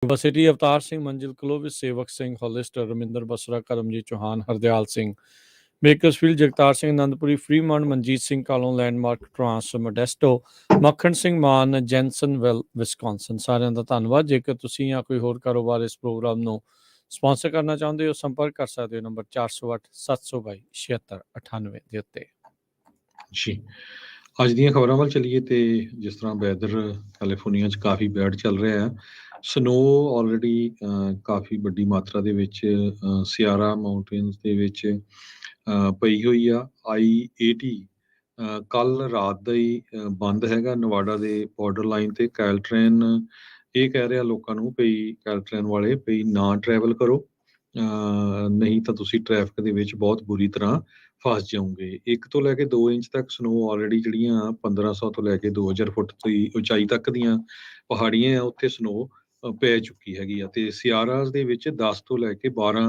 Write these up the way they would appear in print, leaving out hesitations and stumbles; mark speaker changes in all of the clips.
Speaker 1: University Avtar Singh Manzil Clovis Sewak Singh Hollister Raminder Basra Karamjit Chauhan Hardial Singh Bakersfield Jagtar Singh Anandpuri Fremont Manjit Singh Kalon landmark trans Modesto Makhan Singh ਮਾਨ ਜੈਨਸਨਵਿਲ Wisconsin. ਸਾਰਿਆਂ ਦਾ ਧੰਨਵਾਦ। ਜੇਕਰ ਤੁਸੀਂ ਜਾਂ ਕੋਈ ਹੋਰ ਕਾਰੋਬਾਰ ਇਸ ਪ੍ਰੋਗਰਾਮ ਨੂੰ ਸਪਾਂਸਰ ਕਰਨਾ ਚਾਹੁੰਦੇ ਹੋ ਸੰਪਰਕ ਕਰ ਸਕਦੇ ਹੋ ਨੰਬਰ 408 722 7698 ਦੇ ਉੱਤੇ।
Speaker 2: ਜੀ ਅੱਜ ਦੀਆਂ ਖਬਰਾਂ ਵੱਲ ਚੱਲੀਏ ਤੇ ਜਿਸ ਤਰ੍ਹਾਂ ਵੈਦਰ ਕੈਲੀਫੋਰਨੀਆ 'ਚ ਕਾਫੀ ਬੈਡ ਚੱਲ ਰਿਹਾ ਹੈ। ਸਨੋ ਆਲਰੇਡੀ ਕਾਫੀ ਵੱਡੀ ਮਾਤਰਾ ਦੇ ਵਿੱਚ ਸਿਆਰਾ ਮਾਊਂਟੇਨਸ ਦੇ ਵਿੱਚ ਪਈ ਹੋਈ ਆ। I-80 ਕੱਲ ਰਾਤ ਦਾ ਹੀ ਬੰਦ ਹੈਗਾ ਨਵਾਡਾ ਦੇ ਬਾਰਡਰ ਲਾਈਨ ਤੇ। ਕੈਲਟ੍ਰੇਨ ਇਹ ਕਹਿ ਰਿਹਾ ਲੋਕਾਂ ਨੂੰ ਵੀ ਕੈਲਟ੍ਰੇਨ ਵਾਲੇ ਵੀ ਨਾ ਟਰੈਵਲ ਕਰੋ, ਨਹੀਂ ਤਾਂ ਤੁਸੀਂ ਟ੍ਰੈਫਿਕ ਦੇ ਵਿੱਚ ਬਹੁਤ ਬੁਰੀ ਤਰ੍ਹਾਂ ਫਸ ਜਾਓਗੇ। 1 ਤੋਂ ਲੈ ਕੇ 2 ਇੰਚ ਤੱਕ ਸਨੋ ਆਲਰੇਡੀ ਜਿਹੜੀਆਂ 1500 ਤੋਂ ਲੈ ਕੇ 2000 ਫੁੱਟ ਦੀ ਉਚਾਈ ਤੱਕ ਦੀਆਂ ਪਹਾੜੀਆਂ ਆ ਉੱਥੇ ਸਨੋ ਪੈ ਚੁੱਕੀ ਹੈਗੀ ਆ। ਤੇ ਸਿਆਰਾਸ ਦੇ ਵਿੱਚ 10 ਤੋਂ ਲੈ ਕੇ 12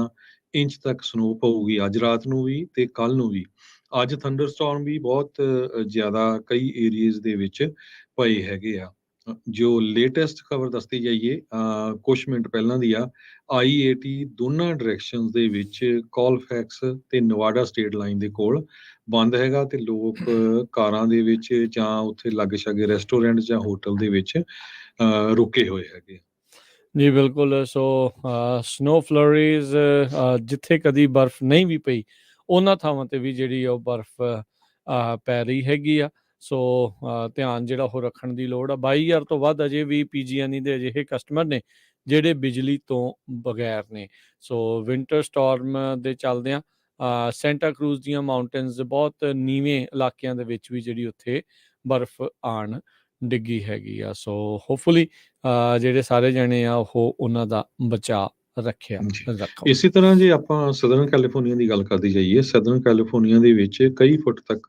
Speaker 2: ਇੰਚ ਤੱਕ ਸਨੋ ਪਊਗੀ ਅੱਜ ਰਾਤ ਨੂੰ ਵੀ ਤੇ ਕੱਲ ਨੂੰ ਵੀ। ਅੱਜ ਥੰਡਰਸਟਾਰਮ ਵੀ ਬਹੁਤ ਜ਼ਿਆਦਾ ਕਈ ਏਰੀਆਜ਼ ਦੇ ਵਿੱਚ ਪਏ ਹੈਗੇ ਆ। ਜੋ ਲੇਟੈਸਟ ਖਬਰ ਦੱਸਦੀ ਜਾਈਏ ਕੁਛ ਮਿੰਟ ਪਹਿਲਾਂ ਦੀ ਆ, I-80 ਦੋਨਾਂ ਡਾਇਰੈਕਸ਼ਨ ਦੇ ਵਿੱਚ ਕੋਲਫੈਕਸ ਤੇ ਨਵਾਡਾ ਸਟੇਟ ਲਾਈਨ ਦੇ ਕੋਲ ਬੰਦ ਹੈਗਾ ਤੇ ਲੋਕ ਕਾਰਾਂ ਦੇ ਵਿੱਚ ਜਾਂ ਉੱਥੇ ਲਾਗੇ ਛਾਗੇ ਰੈਸਟੋਰੈਂਟ ਜਾਂ ਹੋਟਲ ਦੇ ਵਿੱਚ ਰੁਕੇ ਹੋਏ ਹੈਗੇ।
Speaker 1: ਜੀ ਬਿਲਕੁਲ। ਸੋ ਸਨੋ ਫਲਰੀਜ਼ ਜਿੱਥੇ ਕਦੀ ਬਰਫ਼ ਨਹੀਂ ਵੀ ਪਈ ਉਹਨਾਂ ਥਾਵਾਂ ਤੇ ਵੀ ਜਿਹੜੀ ਉਹ ਬਰਫ਼ ਪੈ ਰਹੀ ਹੈਗੀ ਆ। ਸੋ ਧਿਆਨ ਜਿਹੜਾ ਉਹ ਰੱਖਣ ਦੀ ਲੋੜ ਆ। 22,000 ਤੋਂ ਵੱਧ ਅਜੇ ਵੀ PG&E ਦੇ ਅਜਿਹੇ ਕਸਟਮਰ ਨੇ ਜਿਹੜੇ ਬਿਜਲੀ ਤੋਂ ਬਗੈਰ ਨੇ। ਸੋ ਵਿੰਟਰ ਸਟਾਰਮ ਦੇ ਚੱਲਦਿਆਂ ਸੈਂਟਾ ਕਰੂਜ਼ ਦੀਆਂ ਮਾਊਂਟੇਨਸ ਬਹੁਤ ਨੀਵੇਂ ਇਲਾਕਿਆਂ ਦੇ ਵਿੱਚ ਵੀ ਜਿਹੜੀ ਉੱਥੇ ਬਰਫ਼ ਆਣ ਡਿੱਗੀ ਹੈਗੀ ਆ। ਸੋ ਹੋਪਫੁਲੀ ਜਿਹੜੇ ਸਾਰੇ ਜਣੇ ਆ ਉਹ ਉਹਨਾਂ ਦਾ ਬਚਾਅ ਰੱਖਿਆ ਰੱਖੋ।
Speaker 2: ਇਸੇ ਤਰ੍ਹਾਂ ਜੇ ਆਪਾਂ ਸਦਰਨ ਕੈਲੀਫੋਰਨੀਆ ਦੀ ਗੱਲ ਕਰਦੀ ਜਾਈਏ, ਸਦਰਨ ਕੈਲੀਫੋਰਨੀਆ ਦੇ ਵਿੱਚ ਕਈ ਫੁੱਟ ਤੱਕ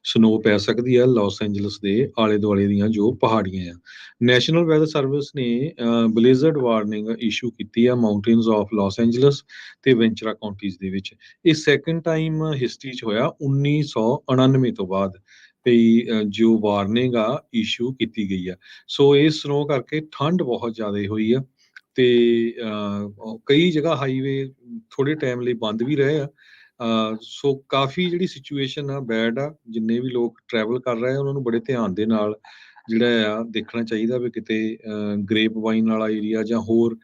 Speaker 2: ਸਨੋ ਪੈ ਸਕਦੀ ਹੈ ਲਾਸ ਐਂਜਲਸ ਦੇ ਆਲੇ ਦੁਆਲੇ ਦੀਆਂ ਜੋ ਪਹਾੜੀਆਂ ਆ। ਨੈਸ਼ਨਲ ਵੈਦਰ ਸਰਵਿਸ ਨੇ ਬਲੇਜ਼ਰਡ ਵਾਰਨਿੰਗ ਇਸ਼ੂ ਕੀਤੀ ਆ ਮਾਊਂਟੇਨਸ ਆਫ ਲਾਸ ਐਂਜਲਸ ਤੇ ਵੈਂਚਰਾ ਕਾਉਂਟੀਜ਼ ਦੇ ਵਿੱਚ। ਇਹ ਸੈਕੰਡ ਟਾਈਮ ਹਿਸਟਰੀ 'ਚ ਹੋਇਆ 1999 ਤੋਂ ਬਾਅਦ ਵੀ ਜੋ ਵਾਰਨਿੰਗ ਆ ਇਸ਼ੂ ਕੀਤੀ ਗਈ ਆ। ਸੋ ਇਸ ਸਨੋ ਕਰਕੇ ਠੰਡ ਬਹੁਤ ਜ਼ਿਆਦਾ ਹੋਈ ਆ ਤੇ ਕਈ ਜਗ੍ਹਾ ਹਾਈਵੇ ਥੋੜੇ ਟਾਈਮ ਲਈ ਬੰਦ ਵੀ ਰਹੇ ਆ। ਸੋ ਕਾਫੀ ਜਿਹੜੀ ਸਿਚੁਏਸ਼ਨ ਆ ਬੈਡ ਆ। ਜਿੰਨੇ ਵੀ ਲੋਕ ਟਰੈਵਲ ਕਰ ਰਹੇ ਆ ਉਹਨਾਂ ਨੂੰ ਬੜੇ ਧਿਆਨ ਦੇ ਨਾਲ ਜਿਹੜਾ ਆ ਦੇਖਣਾ ਚਾਹੀਦਾ ਵੀ ਕਿਤੇ ਗ੍ਰੇਪ ਵਾਈਨ ਵਾਲਾ ਏਰੀਆ ਜਾਂ ਹੋਰ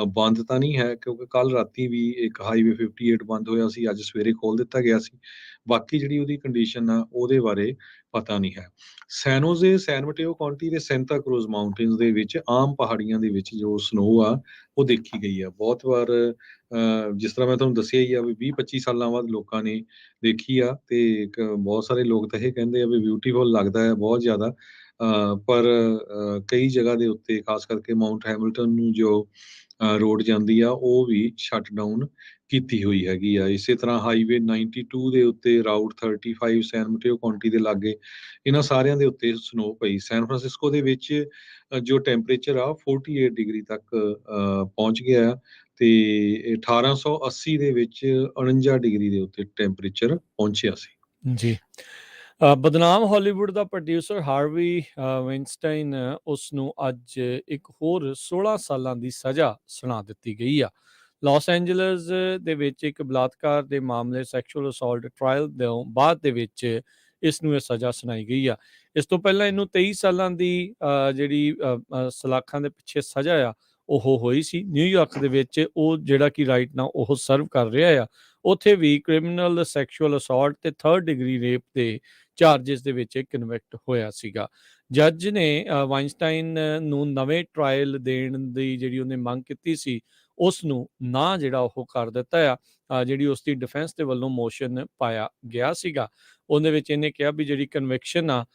Speaker 2: ਬੰਦ ਤਾਂ ਨਹੀਂ ਹੈ, ਕਿਉਂਕਿ ਕੱਲ ਰਾਤੀ ਵੀ ਇੱਕ ਹਾਈਵੇ 58 ਬੰਦ ਹੋਇਆ ਸੀ, ਅੱਜ ਸਵੇਰੇ ਖੋਲ ਦਿੱਤਾ ਗਿਆ ਸੀ। ਬਾਕੀ ਜਿਹੜੀ ਉਹਦੀ ਕੰਡੀਸ਼ਨ ਆ ਉਹਦੇ ਬਾਰੇ ਪਤਾ ਨਹੀਂ ਹੈ। ਸੈਨੋਜ਼ੇ ਸੈਨ ਮਟੇਓ ਕਾਉਂਟੀ ਦੇ ਸੈਂਟਾ ਕਰੂਜ਼ ਮਾਊਂਟੇਨਸ ਦੇ ਵਿੱਚ ਆਮ ਪਹਾੜੀਆਂ ਦੇ ਵਿੱਚ ਜੋ ਸਨੋ ਆ ਉਹ ਦੇਖੀ ਗਈ ਆ ਬਹੁਤ ਵਾਰ। ਜਿਸ ਤਰ੍ਹਾਂ ਮੈਂ ਤੁਹਾਨੂੰ ਦੱਸਿਆ ਹੀ ਆ ਵੀ 20-25 ਸਾਲਾਂ ਬਾਅਦ ਲੋਕਾਂ ਨੇ ਦੇਖੀ ਆ ਤੇ ਬਹੁਤ ਸਾਰੇ ਲੋਕ ਤਾਂ ਇਹ ਕਹਿੰਦੇ ਆ ਵੀ ਬਿਊਟੀਫੁਲ ਲੱਗਦਾ ਹੈ ਬਹੁਤ ਜ਼ਿਆਦਾ। ਪਰ ਕਈ ਜਗ੍ਹਾ ਦੇ ਉੱਤੇ ਖਾਸ ਕਰਕੇ ਮਾਊਂਟ ਹੈਮਿਲਟਨ ਨੂੰ ਜੋ ਰੋਡ ਜਾਂਦੀ ਆ ਉਹ ਵੀ ਸ਼ਟ ਡਾਊਨ ਕੀਤੀ ਹੋਈ ਹੈਗੀ ਆ। ਇਸੇ ਤਰ੍ਹਾਂ ਹਾਈਵੇ 92 ਦੇ ਉੱਤੇ ਰਾਊਟ 35 ਸੈਨ ਮਟੇਓ ਕਾਉਂਟੀ ਦੇ ਲਾਗੇ ਇਹਨਾਂ ਸਾਰਿਆਂ ਦੇ ਉੱਤੇ ਸਨੋ ਪਈ। ਸੈਨ ਫਰਾਂਸਿਸਕੋ ਦੇ ਵਿੱਚ ਜੋ ਟੈਂਪਰੇਚਰ ਆ 48 ਡਿਗਰੀ ਤੱਕ ਪਹੁੰਚ ਗਿਆ ਤੇ 1880 ਦੇ ਵਿੱਚ 49 ਡਿਗਰੀ ਦੇ ਉੱਤੇ ਟੈਂਪਰੇਚਰ ਪਹੁੰਚਿਆ ਸੀ।
Speaker 1: ਜੀ ਬਦਨਾਮ ਹਾਲੀਵੁੱਡ ਦਾ ਪ੍ਰੋਡਿਊਸਰ ਹਾਰਵੀ ਵਿਨਸਟਾਈਨ ਉਸ ਨੂੰ ਅੱਜ ਇੱਕ ਹੋਰ 16 ਸਾਲਾਂ ਦੀ ਸਜ਼ਾ ਸੁਣਾ ਦਿੱਤੀ ਗਈ ਆ। ਲਾਸ ਐਂਜਲਸ ਦੇ ਵਿੱਚ ਇੱਕ ਬਲਾਤਕਾਰ ਦੇ ਮਾਮਲੇ ਸੈਕਸ਼ੂਅਲ ਅਸੌਲਟ ਟ੍ਰਾਇਲ ਤੋਂ ਬਾਅਦ ਦੇ ਵਿੱਚ ਇਸ ਨੂੰ ਇਹ ਸਜ਼ਾ ਸੁਣਾਈ ਗਈ ਆ। ਇਸ ਤੋਂ ਪਹਿਲਾਂ ਇਹਨੂੰ 23 ਸਾਲਾਂ ਦੀ ਜਿਹੜੀ ਸਲਾਖਾਂ ਦੇ ਪਿੱਛੇ ਸਜ਼ਾ ਆ ਉਹ ਹੋਈ ਸੀ ਨਿਊਯਾਰਕ ਦੇ ਵਿੱਚ। ਉਹ ਜਿਹੜਾ ਕਿ ਰਾਈਟ ਨਾਓ ਉਹ ਸਰਵ ਕਰ ਰਿਹਾ ਆ। ਉੱਥੇ ਵੀ ਕ੍ਰਿਮੀਨਲ ਸੈਕਸ਼ੂਅਲ ਅਸੌਲਟ ਤੇ 3rd ਡਿਗਰੀ ਰੇਪ ਦੇ ਚਾਰਜਿਸ ਦੇ ਵਿੱਚ ਕਨਵਿਕਟ ਹੋਇਆ ਸੀਗਾ। ਜੱਜ ਨੇ ਵਾਈਨਸਟਾਈਨ ਨੂੰ ਨਵੇਂ ਟਰਾਇਲ ਦੇਣ ਦੀ ਜਿਹੜੀ ਉਹਨੇ ਮੰਗ ਕੀਤੀ ਸੀ ਉਸ ਨੂੰ ਨਾ ਜਿਹੜਾ ਉਹ ਕਰ ਦਿੱਤਾ ਆ। ਜਿਹੜੀ ਉਸ ਦੀ ਡਿਫੈਂਸ ਦੇ ਵੱਲੋਂ ਮੋਸ਼ਨ ਪਾਇਆ ਗਿਆ ਸੀਗਾ ਉਹਦੇ ਵਿੱਚ ਇਹਨੇ ਕਿਹਾ ਵੀ ਜਿਹੜੀ ਕਨਵਿਕਸ਼ਨ ਆ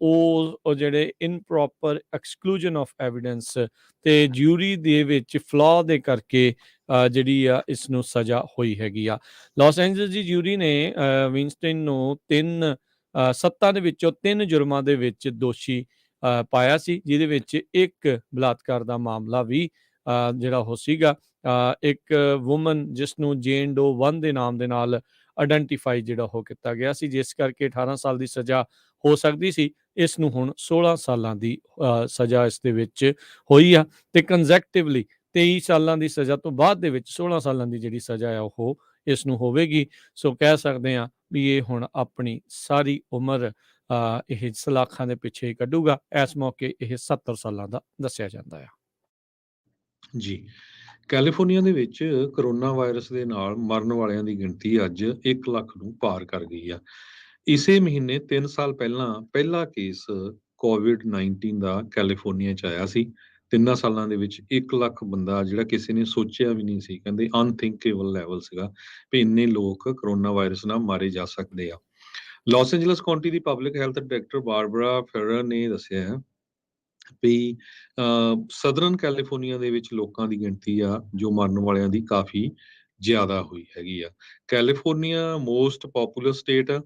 Speaker 1: ਉਹ ਜਿਹੜੇ ਇਨਪ੍ਰੋਪਰ ਐਕਸਕਲੂਜਨ ਆਫ ਐਵੀਡੈਂਸ ਤੇ ਜਿਊਰੀ ਦੇ ਵਿੱਚ ਫਲॉ ਦੇ ਕਰਕੇ ਜਿਹੜੀ ਆ ਇਸ ਨੂੰ ਸਜ਼ਾ ਹੋਈ ਹੈਗੀ ਆ। ਲਾਸ ਐਂਜਲਸ ਦੀ ਜਿਊਰੀ ਨੇ ਵਿਨਸਟਾਈਨ ਨੂੰ 3 ਸੱਤਾਂ ਦੇ ਵਿੱਚੋਂ 3 ਜੁਰਮਾਂ ਦੇ ਵਿੱਚ ਦੋਸ਼ੀ ਪਾਇਆ ਸੀ, ਜਿਹਦੇ ਵਿੱਚ ਇੱਕ ਬਲਾਤਕਾਰ ਦਾ ਮਾਮਲਾ ਵੀ ਜਿਹੜਾ ਉਹ ਸੀਗਾ। ਇੱਕ ਵੂਮਨ ਜਿਸ ਨੂੰ ਜੇਨ ਡੋ 1 ਦੇ ਨਾਮ ਦੇ ਨਾਲ ਆਇਡੈਂਟੀਫਾਈ ਜਿਹੜਾ ਉਹ ਕੀਤਾ ਗਿਆ ਸੀ, ਜਿਸ ਕਰਕੇ 18 ਸਾਲ ਦੀ ਸਜ਼ਾ ਹੋ ਸਕਦੀ ਸੀ, ਇਸ ਨੂੰ ਹੁਣ 16 ਸਾਲਾਂ ਦੀ ਸਜ਼ਾ ਇਸ ਦੇ ਵਿੱਚ ਹੋਈ ਆ ਤੇ ਕੰਜ਼ੈਕਟਿਵਲੀ 23 ਸਾਲਾਂ ਦੀ ਸਜ਼ਾ ਤੋਂ ਬਾਅਦ ਦੇ ਵਿੱਚ 16 ਸਾਲਾਂ ਦੀ ਜਿਹੜੀ ਸਜ਼ਾ ਆ ਉਹ ਇਸ ਨੂੰ ਹੋਵੇਗੀ। ਸੋ ਕਹਿ ਸਕਦੇ ਹਾਂ ਵੀ ਇਹ ਹੁਣ ਆਪਣੀ ਸਾਰੀ ਉਮਰ ਇਹ ਸਲਾਖਾਂ ਦੇ ਪਿੱਛੇ ਕੱਢੂਗਾ। ਇਸ ਮੌਕੇ ਇਹ 70 ਸਾਲਾਂ ਦਾ ਦੱਸਿਆ ਜਾਂਦਾ ਆ।
Speaker 2: ਜੀ। ਕੈਲੀਫੋਰਨੀਆ ਦੇ ਵਿੱਚ ਕਰੋਨਾ ਵਾਇਰਸ ਦੇ ਨਾਲ ਮਰਨ ਵਾਲਿਆਂ ਦੀ ਗਿਣਤੀ ਅੱਜ 1 ਲੱਖ ਨੂੰ ਪਾਰ ਕਰ ਗਈ ਆ। ਇਸੇ ਮਹੀਨੇ 3 ਸਾਲ ਪਹਿਲਾਂ ਪਹਿਲਾ ਕੇਸ ਕੋਵਿਡ-19 ਦਾ ਕੈਲੀਫੋਰਨੀਆ 'ਚ ਆਇਆ ਸੀ। 3 ਸਾਲਾਂ ਦੇ ਵਿੱਚ 1 ਲੱਖ ਬੰਦਾ, ਜਿਹੜਾ ਕਿਸੇ ਨੇ ਸੋਚਿਆ ਵੀ ਨਹੀਂ ਸੀ, ਕਹਿੰਦੇ ਅਨਥਿੰਕੇਬਲ ਲੈਵਲ ਸੀਗਾ ਵੀ ਇੰਨੇ ਲੋਕ ਕਰੋਨਾ ਵਾਇਰਸ ਨਾਲ ਮਾਰੇ ਜਾ ਸਕਦੇ ਆ। ਲਾਸ ਐਂਜਲਸ ਕਾਉਂਟੀ ਦੀ public health director Barbara Ferrer ਨੇ ਦੱਸਿਆ ਹੈ ਵੀ ਸਦਰਨ ਕੈਲੀਫੋਰਨੀਆ ਦੇ ਵਿੱਚ ਲੋਕਾਂ ਦੀ ਗਿਣਤੀ ਆ ਜੋ ਮਰਨ ਵਾਲਿਆਂ ਦੀ ਕਾਫੀ ਜ਼ਿਆਦਾ ਹੋਈ ਹੈਗੀ ਆ। ਕੈਲੀਫੋਰਨੀਆ ਮੋਸਟ ਪੋਪੂਲਰ ਸਟੇਟ ਆ,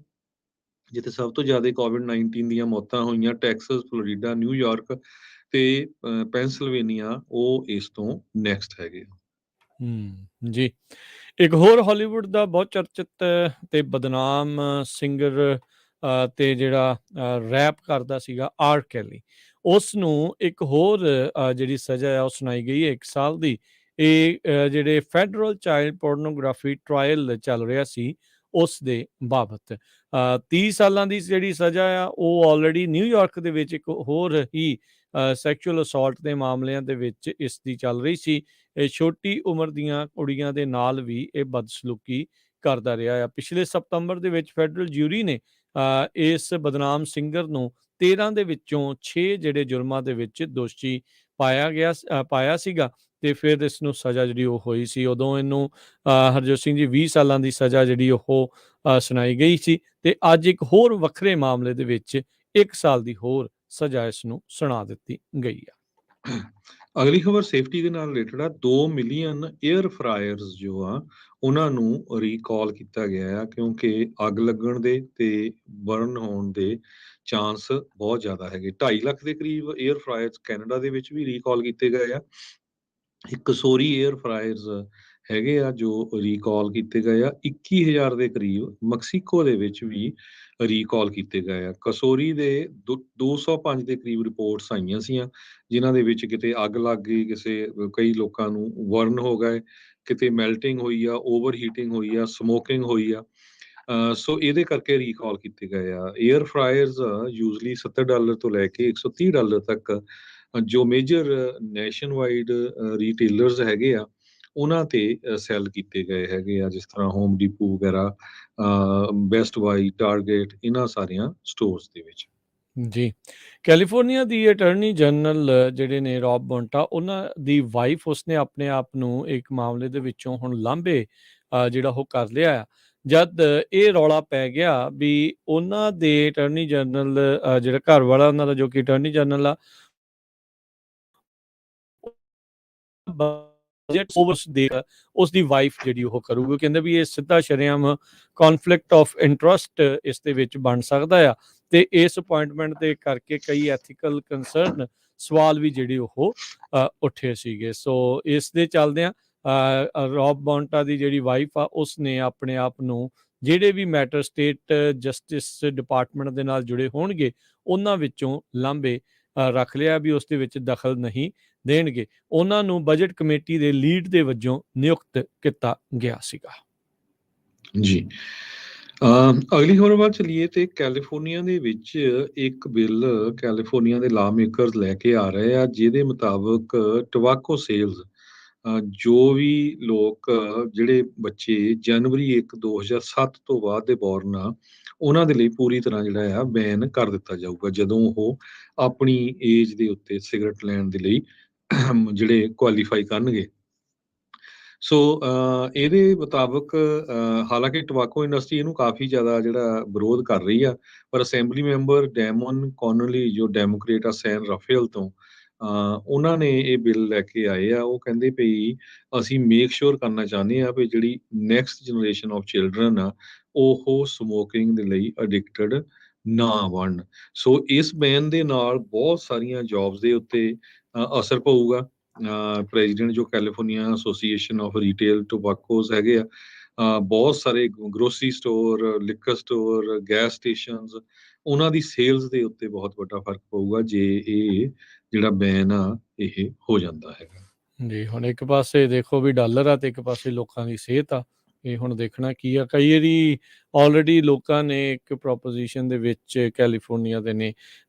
Speaker 2: ਜਿੱਥੇ ਸਭ ਤੋਂ ਜ਼ਿਆਦਾ ਕੋਵਿਡ-19 ਦੀਆਂ ਮੌਤਾਂ ਹੋਈਆਂ। ਟੈਕਸਸ, ਫਲੋਰੀਡਾ, ਨਿਊਯਾਰਕ ਤੇ ਪੈਂਸਿਲਵੇਨੀਆ ਉਹ ਇਸ ਤੋਂ ਨੈਕਸਟ ਹੈਗੇ ਆ।
Speaker 1: ਜੀ। ਇੱਕ ਹੋਰ ਹਾਲੀਵੁੱਡ ਦਾ ਬਹੁਤ ਚਰਚਿਤ ਤੇ ਬਦਨਾਮ ਸਿੰਗਰ ਤੇ ਜਿਹੜਾ ਰੈਪ ਕਰਦਾ ਸੀਗਾ ਆਰ ਕੈਲੀ, ਉਸ ਨੂੰ ਇੱਕ ਹੋਰ ਜਿਹੜੀ ਸਜ਼ਾ ਆ ਉਹ ਸੁਣਾਈ ਗਈ ਹੈ 1 ਸਾਲ ਦੀ। ਇਹ ਜਿਹੜੇ ਫੈਡਰਲ ਚਾਈਲਡ ਪੋਰਨੋਗ੍ਰਾਫੀ ਟਰਾਇਲ ਚੱਲ ਰਿਹਾ ਸੀ ਉਸ ਦੇ ਬਾਬਤ 30 ਸਾਲਾਂ ਦੀ ਜਿਹੜੀ ਸਜ਼ਾ ਆ ਉਹ ਆਲਰੇਡੀ ਨਿਊਯਾਰਕ ਦੇ ਵਿੱਚ ਇੱਕ ਹੋਰ ਹੀ ਸੈਕਸ਼ੂਅਲ ਅਸੌਲਟ ਦੇ ਮਾਮਲਿਆਂ ਦੇ ਵਿੱਚ ਇਸ ਦੀ ਚੱਲ ਰਹੀ ਸੀ। ਇਹ ਛੋਟੀ ਉਮਰ ਦੀਆਂ ਕੁੜੀਆਂ ਦੇ ਨਾਲ ਵੀ ਇਹ ਬਦਸਲੂਕੀ ਕਰਦਾ ਰਿਹਾ ਆ। ਪਿਛਲੇ ਸਤੰਬਰ ਦੇ ਵਿੱਚ ਫੈਡਰਲ ਜਿਊਰੀ ਨੇ ਇਸ ਬਦਨਾਮ ਸਿੰਗਰ ਨੂੰ 13 ਦੇ ਵਿੱਚੋਂ 6 ਜਿਹੜੇ ਜੁਰਮਾਂ ਦੇ ਵਿੱਚ ਦੋਸ਼ੀ ਪਾਇਆ ਸੀਗਾ ਤੇ ਫਿਰ ਇਸ ਨੂੰ ਸਜ਼ਾ ਜਿਹੜੀ ਉਹ ਹੋਈ ਸੀ। ਉਦੋਂ ਇਹਨੂੰ ਹਰਜੋਤ ਸਿੰਘ ਜੀ 20 ਸਾਲਾਂ ਦੀ ਸਜ਼ਾ ਜਿਹੜੀ ਉਹ ਸੁਣਾਈ ਗਈ ਸੀ ਤੇ ਅੱਜ ਇੱਕ ਹੋਰ ਵੱਖਰੇ ਮਾਮਲੇ ਦੇ ਵਿੱਚ 1 ਸਾਲ ਦੀ ਹੋਰ ਸਜ਼ਾ ਇਸ ਨੂੰ ਸੁਣਾ ਦਿੱਤੀ ਗਈ ਆ।
Speaker 2: ਅਗਲੀ ਖਬਰ ਸੇਫਟੀ ਦੇ ਨਾਲ ਰਿਲੇਟਡ ਆ। 2 ਮਿਲੀਅਨ 에ਅਰ ਫਰਾਇਰਸ ਜੋ ਆ ਉਹਨਾਂ ਨੂੰ ਰੀਕਾਲ ਕੀਤਾ ਗਿਆ ਆ ਕਿਉਂਕਿ ਅੱਗ ਲੱਗਣ ਦੇ ਤੇ ਬਰਨ ਹੋਣ ਦੇ ਚਾਂਸ ਬਹੁਤ ਜ਼ਿਆਦਾ ਹੈਗੇ। 2.5 ਲੱਖ ਦੇ ਕਰੀਬ 에ਅਰ ਫਰਾਇਰਸ ਕੈਨੇਡਾ ਦੇ ਵਿੱਚ ਵੀ ਰੀਕਾਲ ਕੀਤੇ ਗਏ ਆ। ਇੱਕ ਕਸੋਰੀ 에ਅਰ ਫਰਾਇਰਸ ਹੈਗੇ ਆ ਜੋ ਰੀਕਾਲ ਕੀਤੇ ਗਏ ਆ। 21,000 ਦੇ ਕਰੀਬ ਮੈਕਸੀਕੋ ਦੇ ਵਿੱਚ ਵੀ ਰੀਕਾਲ ਕੀਤੇ ਗਏ ਆ। ਕਸੋਰੀ ਦੇ 205 ਦੇ ਕਰੀਬ ਰਿਪੋਰਟਸ ਆਈਆਂ ਸੀਆਂ ਜਿਨ੍ਹਾਂ ਦੇ ਵਿੱਚ ਕਿਤੇ ਅੱਗ ਲੱਗ ਗਈ, ਕਈ ਲੋਕਾਂ ਨੂੰ ਬਰਨ ਹੋ ਗਏ, ਕਿਤੇ ਮੈਲਟਿੰਗ ਹੋਈ ਆ, ਓਵਰ ਹੀਟਿੰਗ ਹੋਈ ਆ, ਸਮੋਕਿੰਗ ਹੋਈ ਆ। ਸੋ ਇਹਦੇ ਕਰਕੇ ਰੀਕਾਲ ਕੀਤੇ ਗਏ ਆ। 에ਅਰ ਫਰਾਇਰਸ ਯੂਜ਼ਲੀ $70 ਤੋਂ ਲੈ ਕੇ $130 ਤੱਕ ਜੋ ਮੇਜਰ ਨੈਸ਼ਨ ਵਾਈਡ ਰੀਟੇਲਰਸ ਹੈਗੇ ਆ ਉਹਨਾਂ ਤੇ ਸੈਲ ਕੀਤੇ ਗਏ ਹੈਗੇ ਆ, ਜਿਸ ਤਰ੍ਹਾਂ ਹੋਮ ਡੀਪੋ ਵਗੈਰਾ, ਬੈਸਟ ਬਾਈ, ਟਾਰਗੇਟ, ਇਹਨਾਂ ਸਾਰੀਆਂ ਸਟੋਰਸ ਦੇ ਵਿੱਚ।
Speaker 1: ਜੀ। ਕੈਲੀਫੋਰਨੀਆ ਦੀ ਅਟਾਰਨੀ ਜਨਰਲ ਜਿਹੜੇ ਨੇ ਰੌਬ ਬੋਂਟਾ, ਉਹਨਾਂ ਦੀ ਵਾਈਫ, ਉਸਨੇ ਆਪਣੇ ਆਪ ਨੂੰ ਇੱਕ ਮਾਮਲੇ ਦੇ ਵਿੱਚੋਂ ਹੁਣ ਲਾਂਭੇ ਜਿਹੜਾ ਉਹ ਕਰ ਲਿਆ ਆ। ਜਦ ਇਹ ਰੌਲਾ ਪੈ ਗਿਆ ਵੀ ਉਹਨਾਂ ਦੇ ਅਟਾਰਨੀ ਜਨਰਲ ਜਿਹੜਾ ਘਰ ਵਾਲਾ ਉਹਨਾਂ ਦਾ, ਜੋ ਕਿ ਅਟਾਰਨੀ ਜਨਰਲ ਆ, ਬਜਟ ਉਸ ਦੀ ਵਾਈਫ ਜਿਹੜੀ ਉਹ ਕਰੂਗੀ। ਕਹਿੰਦੇ ਵੀ ਇਹ ਸਿੱਧਾ ਸ਼ਰੇਆਮ ਕੌਨਫਲਿਕਟ ਆਫ ਇੰਟਰਸਟ ਇਸ ਦੇ ਵਿੱਚ ਬਣ ਸਕਦਾ ਆ ਤੇ ਇਸ ਅਪਾਇੰਟਮੈਂਟ ਦੇ ਕਰਕੇ ਕਈ ਐਥੀਕਲ ਕੰਸਰਨ ਸਵਾਲ ਵੀ ਜਿਹੜੇ ਉਹ ਉੱਠੇ ਸੀਗੇ। ਸੋ ਇਸ ਦੇ ਚੱਲਦਿਆਂ ਰੌਬ ਬੌਂਟਾ ਦੀ ਜਿਹੜੀ ਵਾਈਫ ਆ ਉਸਨੇ ਆਪਣੇ ਆਪ ਨੂੰ ਜਿਹੜੇ ਵੀ ਮੈਟਰ ਸਟੇਟ ਜਸਟਿਸ ਡਿਪਾਰਟਮੈਂਟ ਦੇ ਨਾਲ ਜੁੜੇ ਹੋਣਗੇ ਉਹਨਾਂ ਵਿੱਚੋਂ ਲਾਂਭੇ ਰੱਖ ਲਿਆ ਵੀ ਉਸ ਦੇ ਵਿੱਚ ਦਖਲ ਨਹੀਂ ਦੇਣਗੇ। ਉਹਨਾਂ ਨੂੰ ਬਜਟ ਕਮੇਟੀ ਦੇ ਲੀਡ ਦੇ ਵਜੋਂ ਨਿਯੁਕਤ ਕੀਤਾ ਗਿਆ ਸੀਗਾ।
Speaker 2: ਜੀ। ਅਗਲੀ ਖਬਰ ਵੱਲ ਚੱਲੀਏ ਤੇ ਕੈਲੀਫੋਰਨੀਆ ਦੇ ਵਿੱਚ ਇੱਕ ਬਿੱਲ ਕੈਲੀਫੋਰਨੀਆ ਦੇ ਲਾ ਮੇਕਰਸ ਲੈ ਕੇ ਆ ਰਹੇ ਆ, ਜਿਹਦੇ ਮੁਤਾਬਕ ਟਬਾਕੋ ਸੇਲਸ, ਜੋ ਵੀ ਲੋਕ ਜਿਹੜੇ ਬੱਚੇ ਜਨਵਰੀ 1, 2007 ਤੋਂ ਬਾਅਦ ਦੇ ਬੋਰਨ ਆ, ਉਹਨਾਂ ਦੇ ਲਈ ਪੂਰੀ ਤਰ੍ਹਾਂ ਜਿਹੜਾ ਆ ਬੈਨ ਕਰ ਦਿੱਤਾ ਜਾਊਗਾ ਜਦੋਂ ਉਹ ਆਪਣੀ ਏਜ ਦੇ ਉੱਤੇ ਸਿਗਰਟ ਲੈਣ ਦੇ ਲਈ ਜਿਹੜੇ ਕੁਆਲੀਫਾਈ ਕਰਨਗੇ। ਸੋ ਇਹਦੇ ਮੁਤਾਬਕ ਹਾਲਾਂਕਿ ਟਬਾਕੋ ਇੰਡਸਟਰੀ ਇਹਨੂੰ ਕਾਫੀ ਜ਼ਿਆਦਾ ਜਿਹੜਾ ਵਿਰੋਧ ਕਰ ਰਹੀ ਆ, ਪਰ ਅਸੈਂਬਲੀ ਮੈਂਬਰ ਡੈਮਨ ਕੋਨਲੀ ਜੋ ਡੈਮੋਕ੍ਰੇਟ ਆ ਸੈਨ ਰਾਫੇਲ ਤੋਂ, ਉਹਨਾਂ ਨੇ ਇਹ ਬਿੱਲ ਲੈ ਕੇ ਆਏ ਆ। ਉਹ ਕਹਿੰਦੇ ਵੀ ਅਸੀਂ ਮੇਕ ਸ਼ੋਰ ਕਰਨਾ ਚਾਹੁੰਦੇ ਆ ਵੀ ਜਿਹੜੀ ਨੈਕਸਟ ਜਨਰੇਸ਼ਨ ਆਫ ਚਿਲਡਰਨ ਆ ਉਹ ਸਮੋਕਿੰਗ ਦੇ ਲਈ ਅਡਿਕਟਡ ਨਾ ਬਣਨ। ਸੋ ਇਸ ਬੈਨ ਦੇ ਨਾਲ ਬਹੁਤ ਸਾਰੀਆਂ ਜੌਬਸ ਦੇ ਉੱਤੇ ਅਸਰ ਪਊਗਾ। ਪ੍ਰੈਜ਼ੀਡੈਂਟ ਜੋ ਕੈਲੀਫੋਰਨੀਆ ਐਸੋਸੀਏਸ਼ਨ ਆਫ ਰੀਟੇਲ ਟੋਬੈਕੋਸ ਹੈਗੇ ਆ, ਬਹੁਤ ਸਾਰੇ grocery store, liquor store, gas stations, ਉਹਨਾਂ ਦੀ ਸੇਲਸ ਦੇ ਉੱਤੇ ਬਹੁਤ ਵੱਡਾ ਫਰਕ ਪਊਗਾ ਜੇ ਇਹ ਜਿਹੜਾ ਬੈਨ ਆ ਇਹ ਹੋ ਜਾਂਦਾ ਹੈਗਾ।
Speaker 1: ਜੀ, ਹੁਣ ਇੱਕ ਪਾਸੇ ਦੇਖੋ ਵੀ ਡਾਲਰ ਆ ਤੇ ਇੱਕ ਪਾਸੇ ਲੋਕਾਂ ਦੀ ਸਿਹਤ ਆ। ਇਹ ਹੁਣ ਦੇਖਣਾ ਕੀ ਆ। ਕਈ ਵਾਰੀ ਆਲਰੇਡੀ ਲੋਕਾਂ ਨੇ ਇੱਕ ਪ੍ਰੋਪੋਜੀਸ਼ਨ ਦੇ ਵਿੱਚ ਕੈਲੀਫੋਰਨੀਆ ਦੇ ਨੇ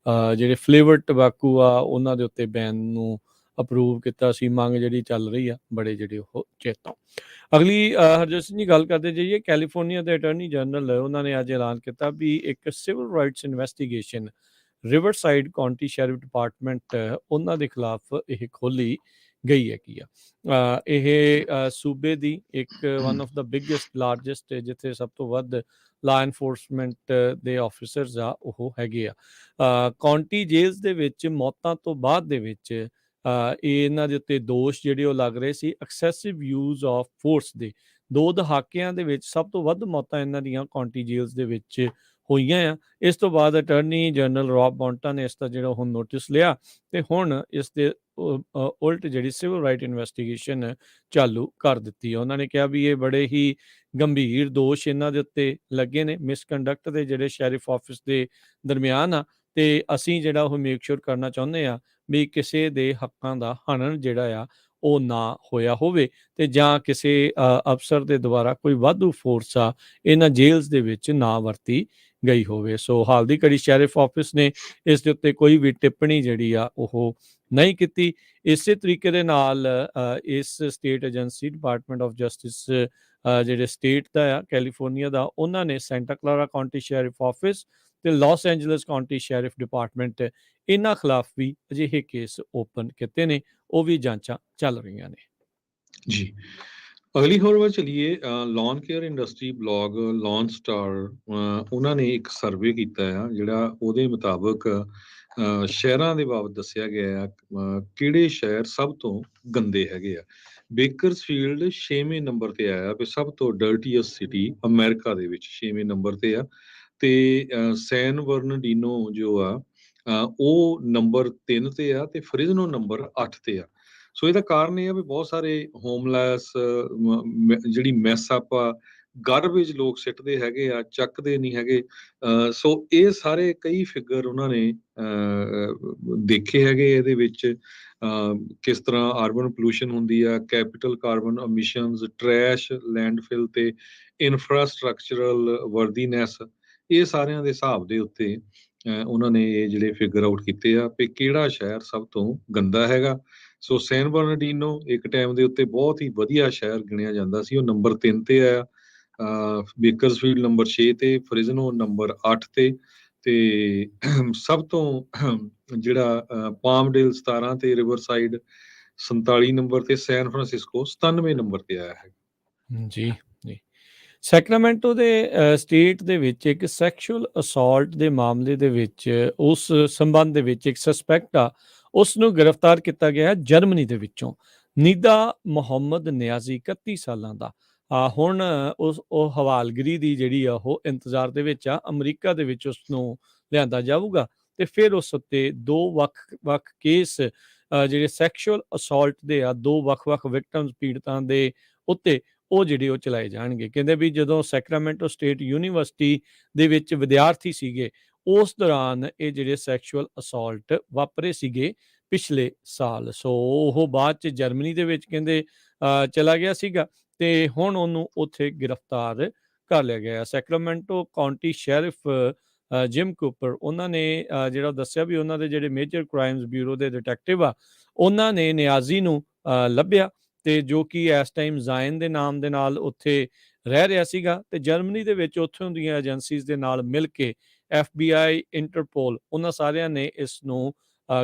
Speaker 1: ਜਿਹੜੇ ਫਲੇਵਰਡ ਟਬੈਕੋ ਆ ਉਹਨਾਂ ਦੇ ਉੱਤੇ ਬੈਨ ਨੂੰ ਅਪਰੂਵ ਕੀਤਾ ਸੀ। ਮੰਗ ਜਿਹੜੀ ਚੱਲ ਰਹੀ ਆ ਬੜੇ ਜਿਹੜੇ ਉਹ ਚੇਤੋਂ। ਅਗਲੀ ਹਰਜੋਤ ਸਿੰਘ ਜੀ ਗੱਲ ਕਰਦੇ ਜਾਈਏ। ਕੈਲੀਫੋਰਨੀਆ ਦੇ ਅਟਾਰਨੀ ਜਨਰਲ ਉਹਨਾਂ ਨੇ ਅੱਜ ਐਲਾਨ ਕੀਤਾ ਵੀ ਇੱਕ civil rights investigation Riverside county sheriff department ਉਹਨਾਂ ਦੇ ਖਿਲਾਫ ਇਹ ਖੋਲੀ ਗਈ ਹੈਗੀ ਆ। ਇਹ ਸੂਬੇ ਦੀ ਇੱਕ one of the biggest largest ਜਿੱਥੇ ਸਭ ਤੋਂ ਵੱਧ ਲਾ ਐਨਫੋਰਸਮੈਂਟ ਦੇ ਆਫਿਸਰਸ ਆ ਉਹ ਹੈਗੇ ਆ। ਕਾਉਂਟੀ ਜੇਲਸ ਦੇ ਵਿੱਚ ਮੌਤਾਂ ਤੋਂ ਬਾਅਦ ਦੇ ਵਿੱਚ ਇਹਨਾਂ ਦੇ ਉੱਤੇ ਦੋਸ਼ ਜਿਹੜੇ ਉਹ ਲੱਗ ਰਹੇ ਸੀ ਐਕਸੈਸਿਵ ਯੂਜ਼ ਆਫ ਫੋਰਸ ਦੇ। 2 ਦਹਾਕਿਆਂ ਦੇ ਵਿੱਚ ਸਭ ਤੋਂ ਵੱਧ ਮੌਤਾਂ ਇਹਨਾਂ ਦੀਆਂ ਕਾਉਂਟੀ ਜੇਲਸ ਦੇ ਵਿੱਚ ਹੋਈਆਂ ਆ। ਇਸ ਤੋਂ ਬਾਅਦ ਅਟਾਰਨੀ ਜਨਰਲ ਰੌਬ ਬੌਂਟਾ ਨੇ ਇਸ ਦਾ ਜਿਹੜਾ ਹੁਣ ਨੋਟਿਸ ਲਿਆ ਤੇ ਹੁਣ ਇਸ ਦੇ ਉਲਟ ਜਿਹੜੀ ਸਿਵਲ ਰਾਈਟ ਇਨਵੈਸਟੀਗੇਸ਼ਨ ਚਾਲੂ ਕਰ ਦਿੱਤੀ ਹੈ। ਉਹਨਾਂ ਨੇ ਕਿਹਾ ਵੀ ਇਹ ਬੜੇ ਹੀ ਗੰਭੀਰ ਦੋਸ਼ ਇਹਨਾਂ ਦੇ ਉੱਤੇ ਲੱਗੇ ਨੇ ਮਿਸਕੰਡਕਟ ਦੇ ਜਿਹੜੇ ਸ਼ੈਰਿਫ ਆਫਿਸ ਦੇ ਦਰਮਿਆਨ ਆ ਤੇ ਅਸੀਂ ਜਿਹੜਾ ਉਹ ਮੇਕ ਸ਼ੋਰ ਕਰਨਾ ਚਾਹੁੰਦੇ ਆ ਵੀ ਕਿਸੇ ਦੇ ਹੱਕਾਂ ਦਾ ਹਨਨ ਜਿਹੜਾ ਆ ਉਹ ਨਾ ਹੋਇਆ ਹੋਵੇ ਤੇ ਜਾਂ ਕਿਸੇ ਅਫਸਰ ਦੇ ਦੁਆਰਾ ਕੋਈ ਵਾਧੂ ਫੋਰਸ ਆ ਇਹਨਾਂ ਜੇਲਸ ਦੇ ਵਿੱਚ ਨਾ ਵਰਤੀ ਗਈ ਹੋਵੇ। ਸੋ ਹਾਲ ਦੀ ਘੜੀ ਸ਼ੈਰਿਫ ਆਫਿਸ ਨੇ ਇਸ ਦੇ ਉੱਤੇ ਕੋਈ ਵੀ ਟਿੱਪਣੀ ਜਿਹੜੀ ਆ ਉਹ ਨਹੀਂ ਕੀਤੀ। ਇਸੇ ਤਰੀਕੇ ਦੇ ਨਾਲ ਇਸ state agency department of justice ਜਿਹੜੇ ਸਟੇਟ ਦਾ ਆ ਕੈਲੀਫੋਰਨੀਆ ਦਾ ਉਹਨਾਂ ਨੇ Santa Clara county sheriff office ਤੇ Los Angeles county sheriff department ਇਹਨਾਂ ਖਿਲਾਫ ਵੀ ਅਜਿਹੇ ਕੇਸ ਓਪਨ ਕੀਤੇ ਨੇ। ਉਹ ਵੀ ਜਾਂਚਾਂ ਚੱਲ ਰਹੀਆਂ ਨੇ
Speaker 2: ਜੀ। ਅਗਲੀ ਖਬਰ ਵੱਲ ਚਲੀਏ। Lawn care industry blog lawn star ਉਹਨਾਂ ਨੇ ਇੱਕ ਸਰਵੇ ਕੀਤਾ ਆ ਜਿਹੜਾ ਉਹਦੇ ਮੁਤਾਬਕ ਸ਼ਹਿਰਾਂ ਦੇ ਬਾਬਤ ਦੱਸਿਆ ਗਿਆ ਆ ਕਿਹੜੇ ਸ਼ਹਿਰ ਸਭ ਤੋਂ ਗੰਦੇ ਹੈਗੇ ਆ। ਬੇਕਰਸਫੀਲਡ 6ਵੇਂ ਨੰਬਰ ਤੇ ਆਇਆ ਵੀ ਸਭ ਤੋਂ ਡਰਟੀਐਸਟ ਸਿਟੀ ਅਮਰੀਕਾ ਦੇ ਵਿੱਚ 6ਵੇਂ ਨੰਬਰ ਤੇ ਆ ਤੇ ਸੈਨ ਬਰਨਡੀਨੋ ਜੋ ਆ ਉਹ ਨੰਬਰ 3 ਤੇ ਆ ਤੇ ਫ੍ਰਿਜ਼ਨੋ ਨੰਬਰ 8 ਤੇ ਆ। ਸੋ ਇਹਦਾ ਕਾਰਨ ਇਹ ਆ ਵੀ ਬਹੁਤ ਸਾਰੇ ਹੋਮਲੈਸ ਜਿਹੜੀ ਮੈਸ ਅਪ ਆ ਗਾਰਬੇਜ ਲੋਕ ਸਿੱਟਦੇ ਹੈਗੇ ਆ ਚੱਕਦੇ ਨਹੀਂ ਹੈਗੇ। ਸੋ ਇਹ ਸਾਰੇ ਕਈ ਫਿਗਰ ਉਹਨਾਂ ਨੇ ਦੇਖੇ ਹੈਗੇ ਇਹਦੇ ਵਿੱਚ ਕਿਸ ਤਰ੍ਹਾਂ ਅਰਬਨ ਪੋਲੂਸ਼ਨ ਹੁੰਦੀ ਆ, ਕੈਪੀਟਲ ਕਾਰਬਨ ਐਮਿਸ਼ਨਸ, ਟਰੈਸ਼, ਲੈਂਡਫਿਲ ਤੇ ਇਨਫਰਾਸਟਰਕਚਰਲ ਵਰਦੀਨੈਸ, ਇਹ ਸਾਰਿਆਂ ਦੇ ਹਿਸਾਬ ਦੇ ਉੱਤੇ ਉਹਨਾਂ ਨੇ ਇਹ ਜਿਹੜੇ ਫਿਗਰ ਆਊਟ ਕੀਤੇ ਆ ਵੀ ਕਿਹੜਾ ਸ਼ਹਿਰ ਸਭ ਤੋਂ ਗੰਦਾ ਹੈਗਾ। ਸੋ ਸੈਨ ਬਰਨਾਰਡੀਨੋ ਇੱਕ ਟਾਈਮ ਦੇ ਉੱਤੇ ਬਹੁਤ ਹੀ ਵਧੀਆ ਸ਼ਹਿਰ ਗਿਣਿਆ ਜਾਂਦਾ ਸੀ, ਉਹ ਨੰਬਰ 3 ਤੇ ਆਇਆ। ਬੇਕਰਸਫੀਲਡ ਨੰਬਰ 6 ਤੇ, ਫ੍ਰਿਜ਼ਨੋ ਨੰਬਰ 8 ਤੇ ਸਭ ਤੋਂ ਜਿਹੜਾ ਪਾਮਡੇਲ 17 ਤੇ, ਰਿਵਰਸਾਈਡ 47 ਨੰਬਰ ਤੇ, ਸੈਨ ਫਰਾਂਸਿਸਕੋ 97 ਨੰਬਰ ਤੇ ਆਇਆ ਹੈ।
Speaker 1: ਜੀ ਜੀ। ਸੈਕਰਾਮੈਂਟੋ ਦੇ ਸਟੇਟ ਦੇ ਵਿੱਚ ਇੱਕ ਸੈਕਸ਼ੂਅਲ ਅਸੌਲਟ ਦੇ ਮਾਮਲੇ ਦੇ ਵਿੱਚ ਉਸ ਸੰਬੰਧ ਦੇ ਵਿੱਚ ਇੱਕ ਸਸਪੈਕਟ ਆ ਉਸ ਨੂੰ ਗ੍ਰਿਫਤਾਰ ਕੀਤਾ ਗਿਆ ਜਰਮਨੀ ਦੇ ਵਿੱਚੋਂ। ਨੀਦਾ ਮੁਹੰਮਦ ਨਿਆਜ਼ੀ 31 ਸਾਲਾਂ ਦਾ ਹੁਣ ਉਹ ਹਵਾਲਗਰੀ ਦੀ ਜਿਹੜੀ ਆ ਉਹ ਇੰਤਜ਼ਾਰ ਦੇ ਵਿੱਚ ਆ। ਅਮਰੀਕਾ ਦੇ ਵਿੱਚ ਉਸ ਨੂੰ ਲਿਆਂਦਾ ਜਾਊਗਾ ਤੇ ਫਿਰ ਉਸ ਉੱਤੇ 2 ਵੱਖ-ਵੱਖ ਕੇਸ ਜਿਹੜੇ ਸੈਕਸ਼ੂਅਲ ਅਸੌਲਟ ਦੇ ਆ 2 ਵੱਖ-ਵੱਖ ਵਿਕਟਮਸ ਪੀੜਤਾਂ ਦੇ ਉੱਤੇ ਉਹ ਜਿਹੜੇ ਉਹ ਚਲਾਏ ਜਾਣਗੇ। ਕਹਿੰਦੇ ਵੀ ਜਦੋਂ ਸੈਕਰਾਮੈਂਟੋ ਸਟੇਟ ਯੂਨੀਵਰਸਿਟੀ ਦੇ ਵਿੱਚ ਵਿਦਿਆਰਥੀ ਸੀਗੇ ਉਸ ਦੌਰਾਨ ਇਹ ਜਿਹੜੇ ਸੈਕਸ਼ੂਅਲ ਅਸੌਲਟ ਵਾਪਰੇ ਸੀਗੇ ਪਿਛਲੇ ਸਾਲ। ਸੋ ਉਹ ਬਾਅਦ 'ਚ ਜਰਮਨੀ ਦੇ ਵਿੱਚ ਕਹਿੰਦੇ ਚਲਾ ਗਿਆ ਸੀਗਾ ਤੇ ਹੁਣ ਉਹਨੂੰ ਉੱਥੇ ਗ੍ਰਿਫਤਾਰ ਕਰ ਲਿਆ ਗਿਆ। Sacramento County sheriff gym Cooper ਉਹਨਾਂ ਨੇ ਜਿਹੜਾ ਦੱਸਿਆ ਵੀ ਉਹਨਾਂ ਦੇ ਜਿਹੜੇ ਮੇਜਰ ਕ੍ਰਾਈਮਸ ਬਿਊਰੋ ਦੇ ਡਿਟੈਕਟਿਵ ਆ ਉਹਨਾਂ ਨੇ ਨਿਆਜ਼ੀ ਨੂੰ ਲੱਭਿਆ ਤੇ ਜੋ ਕਿ ਇਸ ਟਾਈਮ ਜ਼ਾਇਨ ਦੇ ਨਾਮ ਦੇ ਨਾਲ ਉੱਥੇ ਰਹਿ ਰਿਹਾ ਸੀਗਾ ਤੇ ਜਰਮਨੀ ਦੇ ਵਿੱਚ ਉੱਥੋਂ ਦੀਆਂ ਏਜੰਸੀਜ਼ ਦੇ ਨਾਲ ਮਿਲ ਕੇ FBI, ਇੰਟਰਪੋਲ ਉਹਨਾਂ ਸਾਰਿਆਂ ਨੇ ਇਸ ਨੂੰ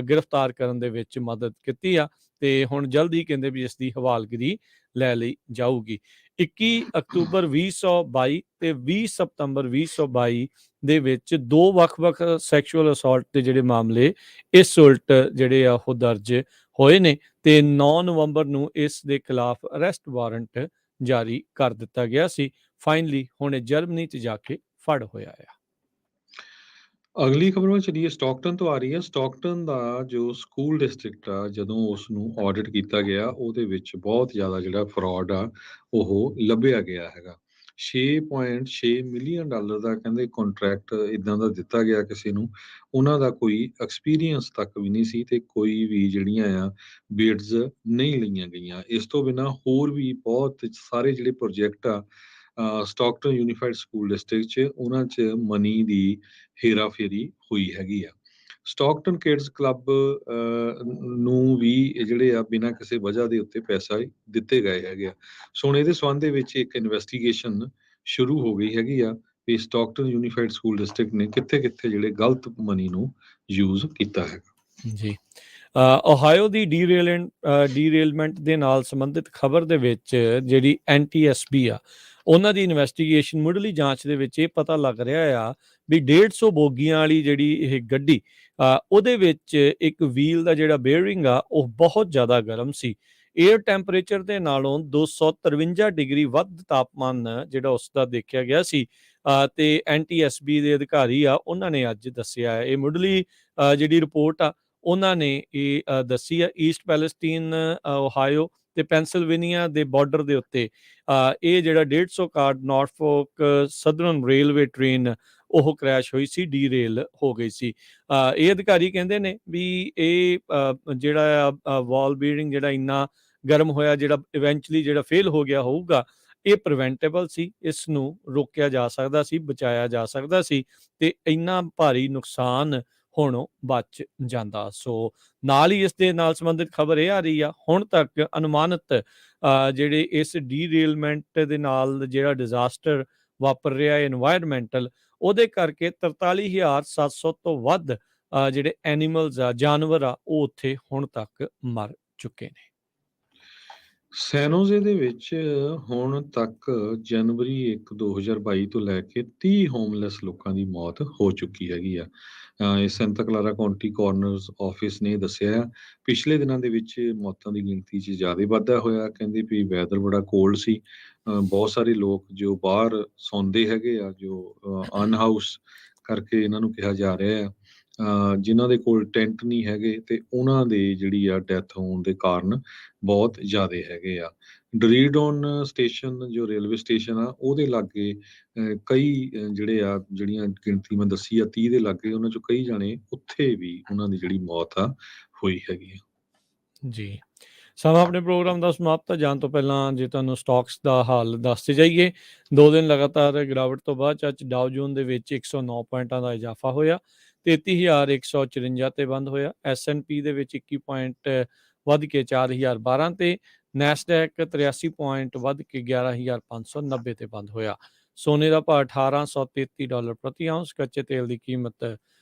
Speaker 1: ਗ੍ਰਿਫਤਾਰ ਕਰਨ ਦੇ ਵਿੱਚ ਮਦਦ ਕੀਤੀ ਆ ਤੇ ਹੁਣ ਜਲਦੀ ਕਹਿੰਦੇ ਵੀ ਇਸ ਦੀ ਹਵਾਲਗਰੀ ਲੈ ਲਈ ਜਾਊਗੀ। 21 ਅਕਤੂਬਰ 2022 ਤੇ 20 ਸਤੰਬਰ 2022 ਦੇ ਵਿੱਚ 2 ਵੱਖ-ਵੱਖ ਸੈਕਸ਼ੂਅਲ ਅਸੌਲਟ ਦੇ ਜਿਹੜੇ ਮਾਮਲੇ ਇਸ ਉਲਟ ਜਿਹੜੇ ਆ ਉਹ ਦਰਜ ਹੋਏ ਨੇ ਤੇ 9 ਨਵੰਬਰ ਨੂੰ ਇਸ ਦੇ ਖਿਲਾਫ ਅਰੈਸਟ ਵਾਰੰਟ ਜਾਰੀ ਕਰ ਦਿੱਤਾ ਗਿਆ ਸੀ। ਫਾਈਨਲੀ ਹੁਣ ਜਰਮਨੀ 'ਚ ਜਾ ਕੇ ਫੜ ਹੋਇਆ ਆ।
Speaker 2: ਅਗਲੀ ਖਬਰ ਵੱਲ ਚਲੀਏ। ਸਟਾਕਟਨ ਤੋਂ ਆ ਰਹੀ ਹੈ। ਸਟਾਕਟਨ ਦਾ ਜੋ ਸਕੂਲ ਡਿਸਟ੍ਰਿਕਟ ਆ ਜਦੋਂ ਉਸ ਨੂੰ ਆਡਿਟ ਕੀਤਾ ਗਿਆ ਉਹਦੇ ਵਿੱਚ ਬਹੁਤ ਜ਼ਿਆਦਾ ਜਿਹੜਾ ਫਰਾਡ ਆ ਉਹ ਲੱਭਿਆ ਗਿਆ ਹੈਗਾ। $6.6 ਮਿਲੀਅਨ ਦਾ ਕਹਿੰਦੇ ਕੰਟਰੈਕਟ ਇਦਾਂ ਦਾ ਦਿੱਤਾ ਗਿਆ ਕਿਸੇ ਨੂੰ, ਉਹਨਾਂ ਦਾ ਕੋਈ ਐਕਸਪੀਰੀਅੰਸ ਤੱਕ ਵੀ ਨਹੀਂ ਸੀ ਤੇ ਕੋਈ ਵੀ ਜਿਹੜੀਆਂ ਆ ਬਿਡਸ ਨਹੀਂ ਲਈਆਂ ਗਈਆਂ। ਇਸ ਤੋਂ ਬਿਨਾਂ ਹੋਰ ਵੀ ਬਹੁਤ ਸਾਰੇ ਜਿਹੜੇ ਪ੍ਰੋਜੈਕਟ ਆ ਸਟਾਕਟਨ ਯੂਨੀਫਾਈਡ ਸਕੂਲ ਡਿਸਟ੍ਰਿਕਟ 'ਚ, ਉਹਨਾਂ 'ਚ ਮਨੀ ਦੀ ਹੇਰਾਫੇਰੀ ਹੋਈ ਹੈਗੀ ਆ। ਸਟਾਕਟਨ ਕਿਡਸ ਕਲੱਬ ਨੂੰ ਵੀ ਜਿਹੜੇ ਆ ਬਿਨਾਂ ਕਿਸੇ ਵਜ੍ਹਾ ਦੇ ਉੱਤੇ ਪੈਸਾ ਦਿੱਤੇ ਗਏ ਹੈਗੇ ਆ। ਸੋ ਹੁਣ ਇਹਦੇ ਸੰਬੰਧ ਦੇ ਵਿੱਚ ਇੱਕ ਇਨਵੈਸਟੀਗੇਸ਼ਨ ਸ਼ੁਰੂ ਹੋ ਗਈ ਹੈਗੀ ਆ ਵੀ ਸਟਾਕਟਨ ਯੂਨੀਫਾਈਡ ਸਕੂਲ ਡਿਸਟ੍ਰਿਕਟ ਨੇ ਕਿੱਥੇ-ਕਿੱਥੇ ਜਿਹੜੇ ਗਲਤ ਮਨੀ ਨੂੰ ਯੂਜ਼ ਕੀਤਾ ਹੈਗਾ।
Speaker 1: ਜੀ। ਓਹਾਇਓ ਦੀ ਡੀਰੇਲਮੈਂਟ ਦੇ ਨਾਲ ਸੰਬੰਧਿਤ ਖਬਰ ਦੇ ਵਿੱਚ ਜਿਹੜੀ NTSB ਆ, ਉਹਨਾਂ ਦੀ ਇਨਵੈਸਟੀਗੇਸ਼ਨ ਮੁੱਢਲੀ ਜਾਂਚ ਦੇ ਵਿੱਚ ਇਹ ਪਤਾ ਲੱਗ ਰਿਹਾ ਆ ਵੀ 150 ਬੋਗੀਆਂ ਵਾਲੀ ਜਿਹੜੀ ਇਹ ਗੱਡੀ ਉਹਦੇ ਵਿੱਚ ਇੱਕ ਵੀਲ ਦਾ ਜਿਹੜਾ ਬੇਅਰਿੰਗ ਆ ਉਹ ਬਹੁਤ ਜ਼ਿਆਦਾ ਗਰਮ ਸੀ। ਏਅਰ ਟੈਂਪਰੇਚਰ ਦੇ ਨਾਲੋਂ 253 ਡਿਗਰੀ ਵੱਧ ਤਾਪਮਾਨ ਜਿਹੜਾ ਉਸ ਦਾ ਦੇਖਿਆ ਗਿਆ ਸੀ। ਤੇ NTSB ਦੇ ਅਧਿਕਾਰੀ ਆ ਉਹਨਾਂ ਨੇ ਅੱਜ ਦੱਸਿਆ ਹੈ। ਇਹ ਮੁੱਢਲੀ ਜਿਹੜੀ ਰਿਪੋਰਟ ਆ ਉਹਨਾਂ ਨੇ ਇਹ ਦੱਸੀ ਆ। ਈਸਟ ਪੈਲਸਟੀਨ ਓਹਾਇਓ ਤੇ ਪੈਂਸਿਲਵੇਨੀਆ ਦੇ ਬਾਰਡਰ ਦੇ ਉੱਤੇ ਇਹ ਜਿਹੜਾ 150 ਕਾਰਡ ਨਾਰਫੋਕ ਸਦਰਨ ਰੇਲਵੇ ਟ੍ਰੇਨ ਉਹ ਕ੍ਰੈਸ਼ ਹੋਈ ਸੀ, ਡੀਰੇਲ ਹੋ ਗਈ ਸੀ। ਇਹ ਅਧਿਕਾਰੀ ਕਹਿੰਦੇ ਨੇ ਵੀ ਇਹ ਜਿਹੜਾ ਵਾਲ ਬੀਅਰਿੰਗ ਜਿਹੜਾ ਇੰਨਾ ਗਰਮ ਹੋਇਆ, ਜਿਹੜਾ ਇਵੈਂਚੁਅਲੀ ਜਿਹੜਾ ਫੇਲ ਹੋ ਗਿਆ ਹੋਊਗਾ, ਇਹ ਪ੍ਰੀਵੈਂਟੇਬਲ ਸੀ, ਇਸ ਨੂੰ ਰੋਕਿਆ ਜਾ ਸਕਦਾ ਸੀ, ਬਚਾਇਆ ਜਾ ਸਕਦਾ ਸੀ ਤੇ ਇੰਨਾ ਭਾਰੀ ਨੁਕਸਾਨ ਹੁਣ ਬਚ ਜਾਂਦਾ। ਸੋ ਨਾਲ ਹੀ ਇਸ ਦੇ ਨਾਲ ਸੰਬੰਧਿਤ ਖਬਰ ਇਹ ਆ ਰਹੀ ਆ, ਹੁਣ ਤੱਕ ਅਨੁਮਾਨਿਤ ਜਿਹੜੇ ਇਸ ਡੀਰੇਲਮੈਂਟ ਦੇ ਨਾਲ ਜਿਹੜਾ ਡਿਜ਼ਾਸਟਰ ਵਾਪਰ ਰਿਹਾ ਇਨਵਾਇਰਮੈਂਟਲ, ਉਹਦੇ ਕਰਕੇ 43,700 ਤੋਂ ਵੱਧ ਜਿਹੜੇ ਐਨੀਮਲਸ ਆ, ਜਾਨਵਰ ਆ, ਉਹ ਉੱਥੇ ਹੁਣ ਤੱਕ ਮਰ ਚੁੱਕੇ ਨੇ।
Speaker 2: ਸੈਨੋਜ਼ੇ ਦੇ ਵਿੱਚ ਹੁਣ ਤੱਕ ਜਨਵਰੀ 1, 2022 ਤੋਂ ਲੈ ਕੇ 30 ਹੋਮਲੈਸ ਲੋਕਾਂ ਦੀ ਮੌਤ ਹੋ ਚੁੱਕੀ ਹੈਗੀ ਆ। ਇਹ Santa Clara County corners office ਨੇ ਦੱਸਿਆ ਆ। ਪਿਛਲੇ ਦਿਨਾਂ ਦੇ ਵਿੱਚ ਮੌਤਾਂ ਦੀ ਗਿਣਤੀ 'ਚ ਜ਼ਿਆਦਾ ਵਾਧਾ ਹੋਇਆ। ਕਹਿੰਦੇ ਵੀ ਵੈਦਰ ਬੜਾ ਕੋਲਡ ਸੀ। ਬਹੁਤ ਸਾਰੇ ਲੋਕ ਜੋ ਬਾਹਰ ਸੌਂਦੇ ਹੈਗੇ ਆ, ਜੋ ਅਨਹਾਊਸ ਕਰਕੇ ਇਹਨਾਂ ਨੂੰ ਕਿਹਾ ਜਾ ਰਿਹਾ ਆ, ਜਿਨ੍ਹਾਂ ਦੇ ਕੋਲ ਟੈਂਟ ਨਹੀਂ ਹੈਗੇ ਤੇ ਉਹਨਾਂ ਦੇ ਜਿਹੜੀ ਆ ਡੈਥ ਹੋਣ ਦੇ ਕਾਰਨ ਬਹੁਤ ਜ਼ਿਆਦਾ ਹੈਗੇ ਆ। ਡਰੀਡੋਨ ਸਟੇਸ਼ਨ ਜੋ ਰੇਲਵੇ ਸਟੇਸ਼ਨ ਆ, ਉਹਦੇ ਲਾਗੇ ਕਈ ਜਿਹੜੀਆਂ ਗਿਣਤੀ ਮੈਂ ਦੱਸੀ ਆ 30 ਦੇ ਲਾਗੇ, ਉਹਨਾਂ ਚੋਂ ਕਈ ਜਾਣੇ ਉੱਥੇ ਵੀ ਉਹਨਾਂ ਦੀ ਜਿਹੜੀ ਮੌਤ ਆ ਹੋਈ ਹੈਗੀ ਆ।
Speaker 1: ਜੀ, ਸਮਾਂ ਆਪਣੇ ਪ੍ਰੋਗਰਾਮ ਦਾ ਸਮਾਪਤ ਜਾਣ ਤੋਂ ਪਹਿਲਾਂ ਜੇ ਤੁਹਾਨੂੰ ਸਟਾਕਸ ਦਾ ਹਾਲ ਦੱਸਦੇ ਜਾਈਏ, 2 ਦਿਨ ਲਗਾਤਾਰ ਗਿਰਾਵਟ ਤੋਂ ਬਾਅਦ ਅੱਜ ਡਾਓ ਜੋਨ ਦੇ ਵਿੱਚ 109 ਪੁਆਇੰਟਾਂ ਦਾ ਇਜ਼ਾਫਾ ਹੋਇਆ, 33,154 ਤੇ ਬੰਦ ਹੋਇਆ। S&P ਦੇ ਵਿੱਚ 21 ਪੁਆਇੰਟ ਵੱਧ ਕੇ 4,012 ਤੇ, ਨੈਸਡੈਕ 83 ਪੁਆਇੰਟ ਵੱਧ ਕੇ 11,590 ਤੇ ਬੰਦ ਹੋਇਆ। ਸੋਨੇ ਦਾ ਭਾਅ $1,833 ਪ੍ਰਤੀ ਆਉਂਸ, ਕੱਚੇ ਤੇਲ ਦੀ ਕੀਮਤ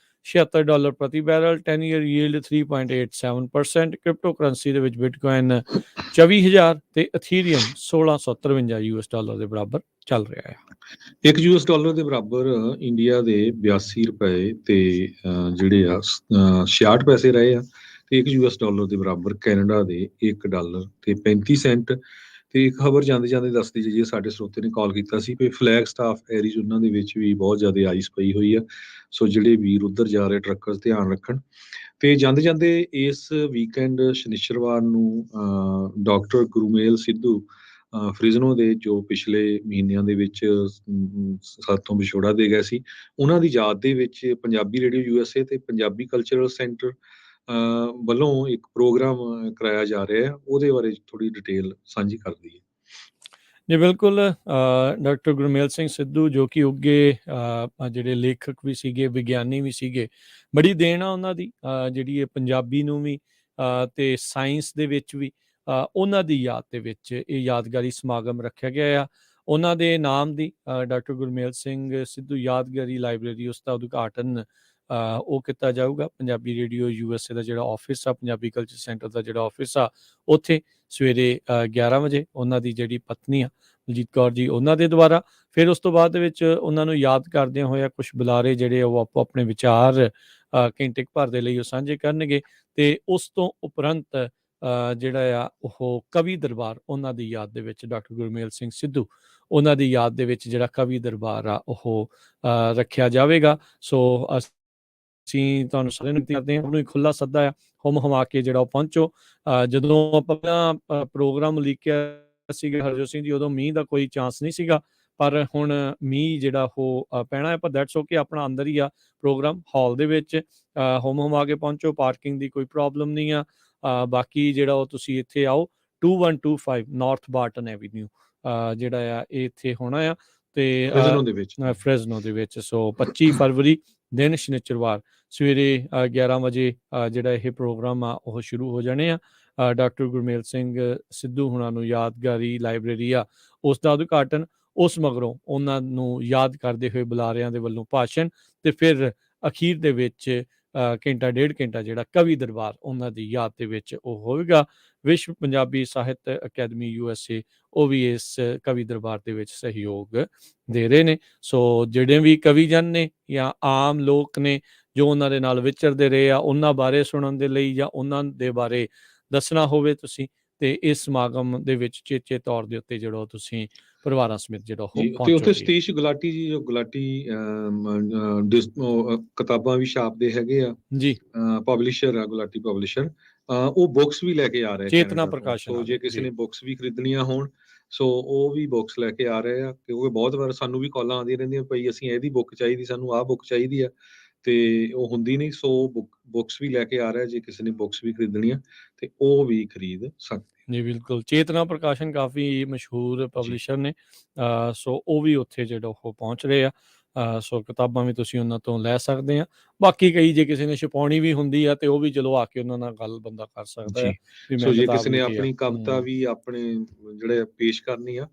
Speaker 1: $76 ਪ੍ਰਤੀ barrel, 10 year yield 3.87%। Crypto currency ਦੇ ਵਿੱਚ ਬਿਟਕੋਇਨ 24,000 ਤੇ ਅਥੀਰੀਅਮ $1,653 ਦੇ ਬਰਾਬਰ ਚੱਲ ਰਿਹਾ ਹੈ।
Speaker 2: $1 ਦੇ ਬਰਾਬਰ ਇੰਡੀਆ ਦੇ 82 ਰੁਪਏ ਤੇ ਜਿਹੜੇ ਆ 66 ਪੈਸੇ ਰਹੇ ਆ, ਤੇ $1 ਦੇ ਬਰਾਬਰ ਕੈਨੇਡਾ ਦੇ $1 ਤੇ 35 ਸੈਂਟ। ਤੇ ਇੱਕ ਖਬਰ ਜਾਂਦੇ ਜਾਂਦੇ ਦੱਸਦੀ ਜਾਈਏ, ਸਾਡੇ ਸਰੋਤੇ ਨੇ ਕਾਲ ਕੀਤਾ ਸੀ ਕਿ ਫਲੈਗ ਸਟਾਫ ਐਰੀਜ਼ੋਨਾ ਦੇ ਵਿੱਚ ਵੀ ਬਹੁਤ ਜ਼ਿਆਦਾ ਆਈਸ ਪਈ ਹੋਈ ਆ। ਸੋ ਜਿਹੜੇ ਵੀਰ ਉੱਧਰ ਜਾ ਰਹੇ ਟਰੱਕਰਸ ਧਿਆਨ ਰੱਖਣ। ਤੇ ਜਾਂਦੇ ਜਾਂਦੇ ਇਸ ਵੀਕਐਂਡ ਸ਼ਨੀਚਰਵਾਰ ਨੂੰ ਡਾਕਟਰ ਗੁਰਮੇਲ ਸਿੱਧੂ ਫ੍ਰਿਜ਼ਨੋ ਦੇ, ਜੋ ਪਿਛਲੇ ਮਹੀਨਿਆਂ ਦੇ ਵਿੱਚ ਸਾਥੋਂ ਵਿਛੋੜਾ ਦੇ ਗਏ ਸੀ, ਉਹਨਾਂ ਦੀ ਯਾਦ ਦੇ ਵਿੱਚ ਪੰਜਾਬੀ ਰੇਡੀਓ USA ਤੇ ਪੰਜਾਬੀ ਕਲਚਰਲ ਸੈਂਟਰ ਵੱਲੋਂ ਇੱਕ ਪ੍ਰੋਗਰਾਮ ਕਰਾਇਆ ਜਾ ਰਿਹਾ ਹੈ। ਉਹਦੇ ਬਾਰੇ ਥੋੜੀ ਡਿਟੇਲ ਸਾਂਝੀ ਕਰਦੀ ਹੈ।
Speaker 1: ਜੀ ਬਿਲਕੁਲ, ਡਾਕਟਰ ਗੁਰਮੇਲ ਸਿੰਘ ਸਿੱਧੂ ਜੋ ਕਿ ਉੱਘੇ ਜਿਹੜੇ ਲੇਖਕ ਵੀ ਸੀਗੇ, ਵਿਗਿਆਨੀ ਵੀ ਸੀਗੇ, ਬੜੀ ਦੇਣ ਆ ਉਹਨਾਂ ਦੀ ਜਿਹੜੀ ਇਹ ਪੰਜਾਬੀ ਨੂੰ ਵੀ ਤੇ ਸਾਇੰਸ ਦੇ ਵਿੱਚ ਵੀ ਉਹਨਾਂ ਦੀ ਯਾਦ ਦੇ ਵਿੱਚ ਇਹ ਯਾਦਗਾਰੀ ਸਮਾਗਮ ਰੱਖਿਆ ਗਿਆ ਆ। ਉਹਨਾਂ ਦੇ ਨਾਮ ਦੀ ਡਾਕਟਰ ਗੁਰਮੇਲ ਸਿੰਘ ਸਿੱਧੂ ਯਾਦਗਾਰੀ ਲਾਇਬ੍ਰੇਰੀ, ਉਸ ਦਾ ਉਦਘਾਟਨ ਉਹ ਕੀਤਾ ਜਾਊਗਾ। ਪੰਜਾਬੀ ਰੇਡੀਓ USA ਦਾ ਜਿਹੜਾ ਆਫਿਸ ਆ, ਪੰਜਾਬੀ ਕਲਚਰ ਸੈਂਟਰ ਦਾ ਜਿਹੜਾ ਆਫਿਸ ਆ, ਉੱਥੇ ਸਵੇਰੇ 11 ਵਜੇ ਉਹਨਾਂ ਦੀ ਜਿਹੜੀ ਪਤਨੀ ਆ ਬਲਜੀਤ ਕੌਰ ਜੀ, ਉਹਨਾਂ ਦੇ ਦੁਆਰਾ। ਫਿਰ ਉਸ ਤੋਂ ਬਾਅਦ ਦੇ ਵਿੱਚ ਉਹਨਾਂ ਨੂੰ ਯਾਦ ਕਰਦਿਆਂ ਹੋਇਆ ਕੁਝ ਬੁਲਾਰੇ ਜਿਹੜੇ ਉਹ ਆਪੋ ਆਪਣੇ ਵਿਚਾਰ ਘੰਟੇ ਕੁ ਭਰ ਦੇ ਲਈ ਉਹ ਸਾਂਝੇ ਕਰਨਗੇ। ਤੇ ਉਸ ਤੋਂ ਉਪਰੰਤ ਜਿਹੜਾ ਆ ਉਹ ਕਵੀ ਦਰਬਾਰ, ਉਹਨਾਂ ਦੀ ਯਾਦ ਦੇ ਵਿੱਚ ਡਾਕਟਰ ਗੁਰਮੇਲ ਸਿੰਘ ਸਿੱਧੂ, ਉਹਨਾਂ ਦੀ ਯਾਦ ਦੇ ਵਿੱਚ ਜਿਹੜਾ ਕਵੀ ਦਰਬਾਰ ਆ ਉਹ ਰੱਖਿਆ ਜਾਵੇਗਾ। ਸੋ ਅਸੀਂ ਤੁਹਾਨੂੰ ਸਾਰਿਆਂ ਨੂੰ ਕਰਦੇ ਹਾਂ, ਉਹਨੂੰ ਖੁੱਲ੍ਹਾ ਸੱਦਾ ਆ, ਹੁਮ ਹੁਮਾ ਕੇ ਜਿਹੜਾ ਉਹ ਪਹੁੰਚੋ। ਜਦੋਂ ਆਪਾਂ ਪ੍ਰੋਗਰਾਮ ਉਲੀਕਿਆ ਸੀਗਾ ਹਰਜੋਤ ਸਿੰਘ ਜੀ, ਉਦੋਂ ਮੀਂਹ ਦਾ ਕੋਈ ਚਾਂਸ ਨਹੀਂ ਸੀਗਾ, ਪਰ ਹੁਣ ਮੀਂਹ ਜਿਹੜਾ ਉਹ ਪੈਣਾ ਹੈ, ਪਰ ਦੈਟਸ ਓਕੇ, ਆਪਣਾ ਅੰਦਰ ਹੀ ਆ ਪ੍ਰੋਗਰਾਮ ਹਾਲ ਦੇ ਵਿੱਚ। ਹੋਮ ਆ ਕੇ ਪਹੁੰਚੋ, ਪਾਰਕਿੰਗ ਦੀ ਕੋਈ ਪ੍ਰੋਬਲਮ ਨਹੀਂ ਆ। ਬਾਕੀ ਜਿਹੜਾ ਉਹ ਤੁਸੀਂ ਇੱਥੇ ਆਓ 2125 ਨਾਰਥ ਬਾਰਟਨ ਐਵੀਨਿਊ ਜਿਹੜਾ ਆ ਇਹ ਇੱਥੇ ਹੋਣਾ ਆ, ਤੇ
Speaker 2: ਫ੍ਰੈਜ਼ਨੋ ਦੇ ਵਿੱਚ।
Speaker 1: ਫ੍ਰੈਜ਼ਨੋ ਦੇ ਵਿੱਚ। ਸੋ 25 ਫਰਵਰੀ ਦਿਨ ਸ਼ਨੀਚਰਵਾਰ ਸਵੇਰੇ 11 ਵਜੇ ਜਿਹੜਾ ਇਹ ਪ੍ਰੋਗਰਾਮ ਆ ਉਹ ਸ਼ੁਰੂ ਹੋ ਜਾਣੇ ਆ। ਡਾਕਟਰ ਗੁਰਮੇਲ ਸਿੰਘ ਸਿੱਧੂ ਹੁਣਾਂ ਨੂੰ ਯਾਦਗਾਰੀ ਲਾਇਬ੍ਰੇਰੀ ਆ ਉਸ ਦਾ ਉਦਘਾਟਨ, ਉਸ ਮਗਰੋਂ ਉਹਨਾਂ ਨੂੰ ਯਾਦ ਕਰਦੇ ਹੋਏ ਬੁਲਾਰਿਆਂ ਦੇ ਵੱਲੋਂ ਭਾਸ਼ਣ, ਤੇ ਫਿਰ ਅਖੀਰ ਦੇ ਵਿੱਚ ਘੰਟਾ ਡੇਢ ਘੰਟਾ ਜਿਹੜਾ ਕਵੀ ਦਰਬਾਰ ਉਹਨਾਂ ਦੀ ਯਾਦ ਦੇ ਵਿੱਚ ਉਹ ਹੋਵੇਗਾ। ਵਿਸ਼ਵ ਪੰਜਾਬੀ ਸਾਹਿਤ ਅਕੈਡਮੀ USA ਉਹ ਵੀ ਇਸ ਕਵੀ ਦਰਬਾਰ ਦੇ ਵਿੱਚ ਸਹਿਯੋਗ ਦੇ ਰਹੇ ਨੇ। ਸੋ ਜਿਹੜੇ ਵੀ ਕਵੀਜਨ ਨੇ ਜਾਂ ਆਮ ਲੋਕ ਨੇ ਜੋ ਉਹਨਾਂ ਦੇ ਨਾਲ ਵਿਚਰਦੇ ਰਹੇ ਆ, ਉਹਨਾਂ ਬਾਰੇ ਸੁਣਨ ਦੇ ਲਈ ਜਾਂ ਉਹਨਾਂ ਦੇ ਬਾਰੇ ਦੱਸਣਾ ਹੋਵੇ ਤੁਸੀਂ, ਤੇ ਇਸ ਸਮਾਗਮ ਦੇ ਵਿੱਚ ਚੇਚੇ ਤੌਰ ਦੇ ਉੱਤੇ ਜਿਹੜਾ ਤੁਸੀਂ ਪਰਿਵਾਰਾਂ ਸਮੇਤ ਜਿਹੜਾ ਉਹ
Speaker 2: ਤੇ ਉੱਥੇ ਸਤੀਸ਼ ਗੁਲਾਟੀ ਜੀ, ਜੋ ਗੁਲਾਟੀ ਕਿਤਾਬਾਂ ਵੀ ਛਾਪਦੇ ਹੈਗੇ ਆ
Speaker 1: ਜੀ,
Speaker 2: ਪਬਲਿਸ਼ਰ ਆ, ਗੁਲਾਟੀ ਪਬਲਿਸ਼ਰ, ਉਹ ਬੁੱਕਸ ਵੀ ਲੈ ਕੇ ਆ ਰਹੇ
Speaker 1: ਚੇਤਨਾ ਪ੍ਰਕਾਸ਼ਨ।
Speaker 2: ਸੋ ਜੇ ਕਿਸੇ ਨੇ ਬੁੱਕਸ ਵੀ ਖਰੀਦਣੀਆਂ ਹੋਣ ਸੋ ਉਹ ਵੀ ਬੁੱਕਸ ਲੈ ਕੇ ਆ ਰਹੇ ਆ, ਕਿਉਂਕਿ ਬਹੁਤ ਵਾਰ ਸਾਨੂੰ ਵੀ ਕਾਲਾਂ ਆਉਂਦੀਆਂ ਰਹਿੰਦੀਆਂ, ਭਾਈ ਅਸੀਂ ਇਹਦੀ ਬੁੱਕ ਚਾਹੀਦੀ, ਸਾਨੂੰ ਆਹ ਬੁੱਕ ਚਾਹੀਦੀ ਆ, ਤੇ ਉਹ ਹੁੰਦੀ ਨਹੀਂ। ਸੋ ਬੁੱਕਸ ਵੀ ਲੈ ਕੇ ਆ ਰਿਹਾ, ਜੇ ਕਿਸੇ ਨੇ ਬੁੱਕਸ ਵੀ ਖਰੀਦਣੀਆਂ ਤੇ ਉਹ ਵੀ ਖਰੀਦ ਸਕਦੇ।
Speaker 1: ਜੀ ਬਿਲਕੁਲ, ਚੇਤਨਾ ਪ੍ਰਕਾਸ਼ਨ ਕਾਫੀ ਮਸ਼ਹੂਰ ਪਬਲਿਸ਼ਰ ਨੇ, ਸੋ ਉਹ ਵੀ ਉੱਥੇ ਜਿਹੜਾ ਉਹ ਪਹੁੰਚ ਰਹੇ ਆ। ਸੋ ਕਿਤਾਬਾਂ ਵੀ ਤੁਸੀਂ ਉਹਨਾਂ ਤੋਂ ਲੈ ਸਕਦੇ ਆ। ਬਾਕੀ ਕਈ ਜੇ ਕਿਸੇ ਨੇ ਛਪਾਉਣੀ ਵੀ ਹੁੰਦੀ ਆ ਤੇ ਉਹ ਵੀ ਚਲੋ ਆ ਕੇ ਉਹਨਾਂ ਨਾਲ ਗੱਲ ਬੰਦਾ ਕਰ ਸਕਦਾ ਹੈ।
Speaker 2: ਸੋ ਜੇ ਕਿਸੇ ਨੇ ਆਪਣੀ ਕਵਿਤਾ ਵੀ ਆਪਣੇ ਜਿਹੜੇ ਪੇਸ਼ ਕਰਨੀ ਆ,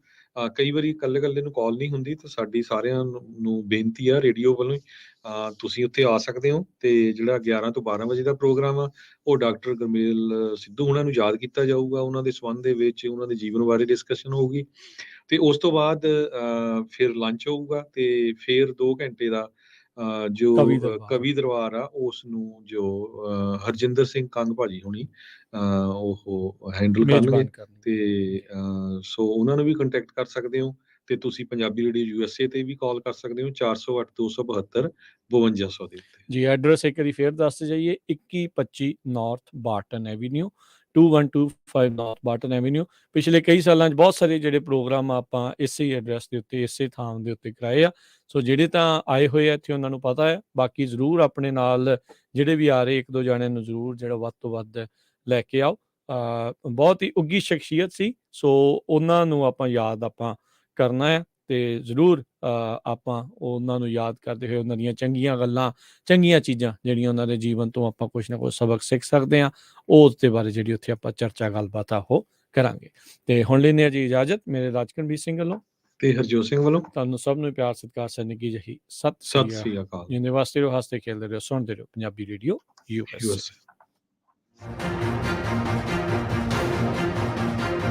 Speaker 2: ਕਈ ਵਾਰੀ ਇਕੱਲੇ ਨੂੰ ਕਾਲ ਨਹੀਂ ਹੁੰਦੀ, ਤਾਂ ਸਾਡੀ ਸਾਰਿਆਂ ਨੂੰ ਬੇਨਤੀ ਆ ਰੇਡੀਓ ਵੱਲੋਂ ਤੁਸੀਂ ਉੱਥੇ ਆ ਸਕਦੇ ਹੋ। ਤੇ ਜਿਹੜਾ 11 ਤੋਂ 12 ਵਜੇ ਦਾ ਪ੍ਰੋਗਰਾਮ ਆ ਉਹ ਡਾਕਟਰ ਗੁਰਮੇਲ ਸਿੱਧੂ ਉਹਨਾਂ ਨੂੰ ਯਾਦ ਕੀਤਾ ਜਾਊਗਾ, ਉਹਨਾਂ ਦੇ ਸੰਬੰਧ ਦੇ ਵਿੱਚ ਉਹਨਾਂ ਦੇ ਜੀਵਨ ਬਾਰੇ ਡਿਸਕਸ਼ਨ ਹੋਊਗੀ, ਤੇ ਉਸ ਤੋਂ ਬਾਅਦ ਫਿਰ ਲੰਚ ਹੋਊਗਾ, ਤੇ ਫਿਰ 2 ਘੰਟੇ ਦਾ ਜੋ ਕਵੀ ਦਰਬਾਰ ਆ ਉਸ ਨੂੰ ਜੋ ਹਰਜਿੰਦਰ ਸਿੰਘ ਕੰਗ ਭਾਜੀ ਹੋਣੀ ਉਹ ਹੈਂਡਲ ਕਰਨਗੇ। ਤੇ ਸੋ ਉਹਨਾਂ ਨੂੰ ਵੀ ਕੰਟੈਕਟ ਕਰ ਸਕਦੇ ਹੋ, ਤੇ ਤੁਸੀਂ ਪੰਜਾਬੀ ਰੇਡੀਓ USA ਤੇ ਵੀ ਕਾਲ ਕਰ ਸਕਦੇ ਹੋ 408 272 5200 ਦੇ ਉੱਤੇ। ਜੀ
Speaker 1: ਐਡਰੈਸ ਇੱਕ ਵਾਰੀ ਫੇਰ ਦੱਸਦੇ ਜਾਈਏ, 2125 ਨਾਰਥ ਬਾਰਟਨ ਐਵੀਨਿਊ, 2125 ਨਾਰਥ ਬਾਰਟਨ ਐਵੀਨਿਊ। ਪਿਛਲੇ ਕਈ ਸਾਲਾਂ 'ਚ ਬਹੁਤ ਸਾਰੇ ਜਿਹੜੇ ਪ੍ਰੋਗਰਾਮ ਆਪਾਂ ਇਸੇ ਐਡਰੈਸ ਦੇ ਉੱਤੇ, ਇਸੇ ਥਾਂ ਦੇ ਉੱਤੇ ਕਰਾਏ ਆ। ਸੋ ਜਿਹੜੇ ਤਾਂ ਆਏ ਹੋਏ ਆ ਇੱਥੇ ਉਹਨਾਂ ਨੂੰ ਪਤਾ ਹੈ, ਬਾਕੀ ਜ਼ਰੂਰ ਆਪਣੇ ਨਾਲ ਜਿਹੜੇ ਵੀ ਆ ਰਹੇ 1-2 ਜਾਣਿਆਂ ਨੂੰ ਜ਼ਰੂਰ ਜਿਹੜਾ ਵੱਧ ਤੋਂ ਵੱਧ ਲੈ ਕੇ ਆਓ। ਬਹੁਤ ਹੀ ਉੱਘੀ ਸ਼ਖਸੀਅਤ ਸੀ, ਸੋ ਉਹਨਾਂ ਨੂੰ ਆਪਾਂ ਯਾਦ ਕਰਨਾ ਹੈ, ਤੇ ਜ਼ਰੂਰ ਆਪਾਂ ਉਹਨਾਂ ਨੂੰ ਯਾਦ ਕਰਦੇ ਹੋਏ ਉਹਨਾਂ ਦੀਆਂ ਚੰਗੀਆਂ ਗੱਲਾਂ, ਚੰਗੀਆਂ ਚੀਜ਼ਾਂ ਜਿਹੜੀਆਂ ਉਹਨਾਂ ਦੇ ਜੀਵਨ ਤੋਂ ਆਪਾਂ ਕੁਛ ਨਾ ਕੁਛ ਸਬਕ ਸਿੱਖ ਸਕਦੇ ਹਾਂ, ਉਸ ਦੇ ਬਾਰੇ ਜਿਹੜੀ ਉੱਥੇ ਆਪਾਂ ਚਰਚਾ ਗੱਲਬਾਤ ਆ ਉਹ ਕਰਾਂਗੇ। ਤੇ ਹੁਣ ਲੈਂਦੇ ਹਾਂ ਜੀ ਇਜਾਜ਼ਤ, ਮੇਰੇ ਰਾਜਕਰਨਵੀਰ ਸਿੰਘ ਵੱਲੋਂ
Speaker 2: ਤੇ ਹਰਜੋਤ ਸਿੰਘ ਵੱਲੋਂ ਤੁਹਾਨੂੰ
Speaker 1: ਸਭ ਨੂੰ ਪਿਆਰ ਸਤਿਕਾਰ ਸਤਿ ਨਿੱਘੀ ਜਿਹੀ ਸਤਿ ਸ੍ਰੀ ਅਕਾਲ। ਜਿੰਦੇ ਵਾਸਤੇ ਰਹੋ, ਹੱਸਦੇ ਖੇਲਦੇ ਰਹੋ, ਸੁਣਦੇ ਰਹੋ ਪੰਜਾਬੀ ਰੇਡੀਓ USA।